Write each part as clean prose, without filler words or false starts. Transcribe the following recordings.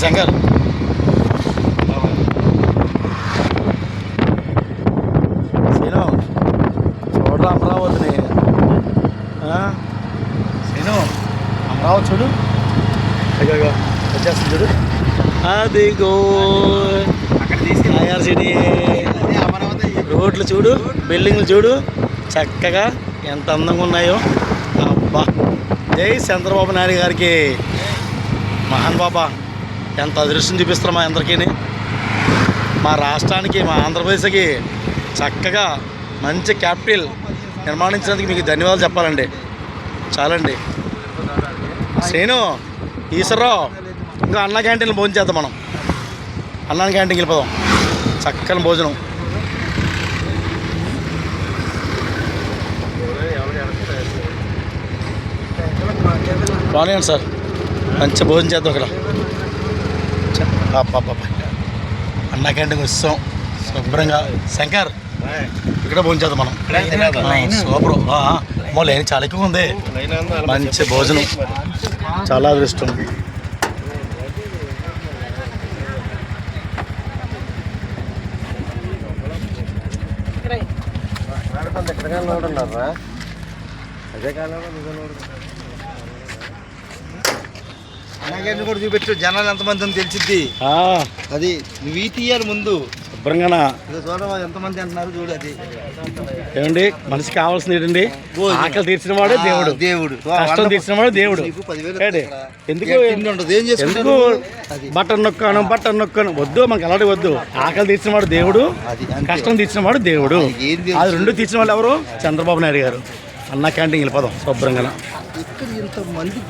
Shankar scene చూడరా అమరావతిని. Scene Amaravati చూడు, అయ్యో వచ్చేస్తుంది చూడు. అదిగో ఐఆర్సిటీ రోడ్లు చూడు, బిల్డింగ్లు చూడు చక్కగా ఎంత అందంగా ఉన్నాయో. అబ్బా, జై చంద్రబాబు నాయుడు గారికి. మహాన్ బాబా, ఎంత అదృష్టం చూపిస్తారు మా అందరికీ, మా రాష్ట్రానికి, మా ఆంధ్రప్రదేశ్కి చక్కగా మంచి క్యాపిటల్ నిర్మాణించినందుకు మీకు ధన్యవాదాలు చెప్పాలండి. చాలండి. శ్రీను, ఈశ్వరరావు, ఇంకా అన్న క్యాంటీన్లో భోజనం చేద్దాం. మనం అన్న క్యాంటీన్కి వెళ్ళిపోదాం. చక్కని భోజనం. బాగున్నాయండి సార్, మంచి భోజనం చేద్దాం ఇక్కడ. అన్న క్యాంటీన్కి వస్తాం శుభ్రంగా. శంకర్, ఇక్కడ భోజనం చేద్దాం మనం. సూపర్. లేని చాలా ఎక్కువ ఉంది. మంచి భోజనం, చాలా అదృష్టం. అలాగే కూడా చూపెట్టు, జనాలు ఎంతమంది అని తెలిసిద్ది. అది నువ్వు తీయాలి ముందు శుభ్రంగా. చూడడం ఎంతమంది అంటున్నారు చూడు. అది ఏమండి, మనిషికి కావాల్సింది ఏంటండి? ఆకలి తీర్చిన వాడే దేవుడు. దేవుడు కష్టం తీర్చిన వాడు దేవుడు. ఎందుకు బట్టన్ నొక్కాను వద్దు, మనకు అలాంటి వద్దు. ఆకలి తీర్చిన వాడు దేవుడు, కష్టం తీర్చిన వాడు దేవుడు. అది రెండు తీర్చిన వాళ్ళు ఎవరు? చంద్రబాబు నాయుడు గారు. అన్న క్యాంటీన్ వెళ్ళిపోదాం శుభ్రంగా. ఇక్కడ ఇంతమంది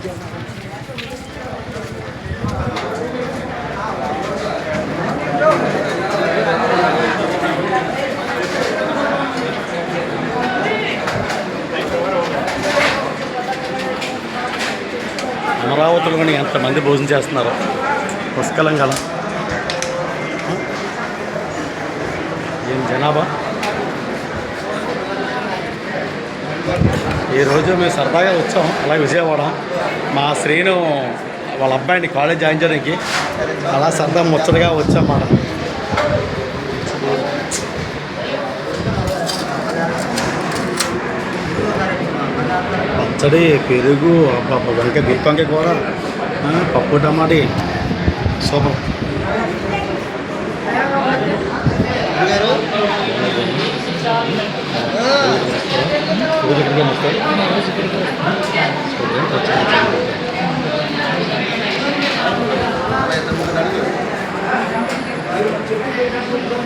అమరావతిలో కానీ ఎంతమంది భోజనం చేస్తున్నారు పుష్కలంగా. ఏం జనాభా. ఈరోజు మేము సరదాగా వచ్చాం అలా విజయవాడ. మా శ్రీను వాళ్ళ అబ్బాయిని కాలేజ్ జాయిన్ చేయడానికి అలా సరదా ముచ్చటగా వచ్చామాట. పచ్చడి, పెరుగు, వంకాయ, గుత్తి కూర, పప్పు, టమాటీ, సూపర్.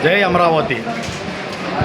జై అమరావతి.